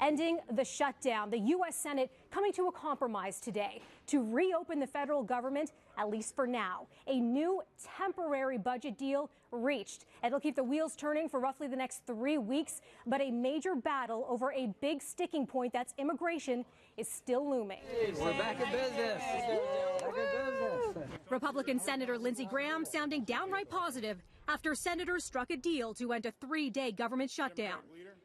ending the shutdown. The U.S. Senate coming to a compromise today to reopen the federal government, at least for now. A new temporary budget deal reached. It'll keep the wheels turning for roughly the next 3 weeks, but a major battle over a big sticking point, that's immigration, is still looming. We're back in business. Republican Senator Lindsey Graham sounding downright positive after senators struck a deal to end a 3-day government shutdown.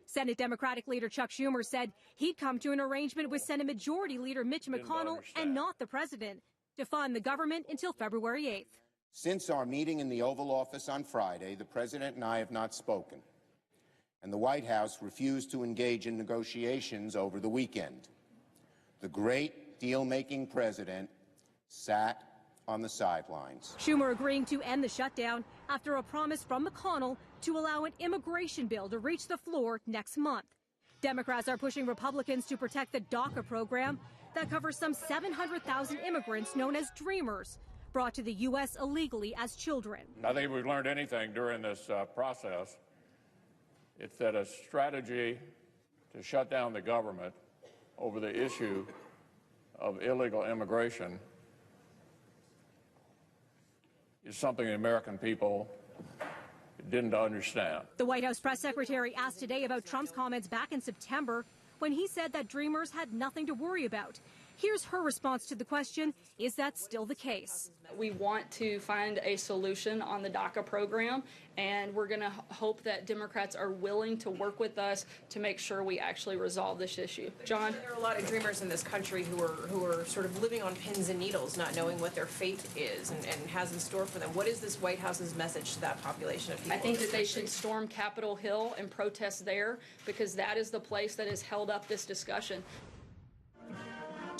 Senate Democratic leader Chuck Schumer said he'd come to an arrangement with Senate Majority Leader Mitch McConnell and not the president to fund the government until February 8th. Since our meeting in the Oval Office on Friday, the president and I have not spoken, and the White House refused to engage in negotiations over the weekend. The great deal-making president sat on the sidelines. Schumer agreeing to end the shutdown after a promise from McConnell to allow an immigration bill to reach the floor next month. Democrats are pushing Republicans to protect the DACA program that covers some 700,000 immigrants known as Dreamers, brought to the U.S. illegally as children. I think if we've learned anything during this process, it's that a strategy to shut down the government over the issue of illegal immigration is something the American people didn't understand. The White House press secretary asked today about Trump's comments back in September when he said that Dreamers had nothing to worry about. Here's her response to the question, is that still the case? We want to find a solution on the DACA program, and we're going to hope that Democrats are willing to work with us to make sure we actually resolve this issue. John? There are a lot of Dreamers in this country who are sort of living on pins and needles, not knowing what their fate is and has in store for them. What is this White House's message to that population of people? I think that they should storm Capitol Hill and protest there, because that is the place that has held up this discussion.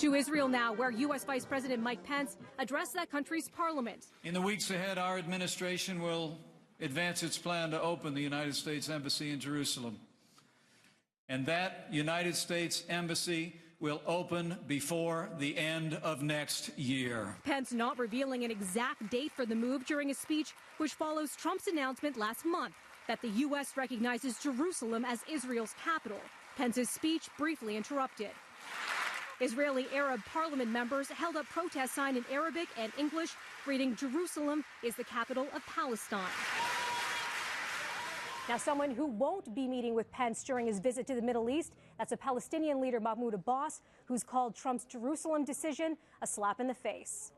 To Israel now, where U.S. Vice President Mike Pence addressed that country's parliament. In the weeks ahead, our administration will advance its plan to open the United States Embassy in Jerusalem. And that United States Embassy will open before the end of next year. Pence not revealing an exact date for the move during a speech which follows Trump's announcement last month that the U.S. recognizes Jerusalem as Israel's capital. Pence's speech briefly interrupted. Israeli Arab parliament members held up protest signs in Arabic and English, reading "Jerusalem is the capital of Palestine." Now, someone who won't be meeting with Pence during his visit to the Middle East, that's a Palestinian leader, Mahmoud Abbas, who's called Trump's Jerusalem decision a slap in the face.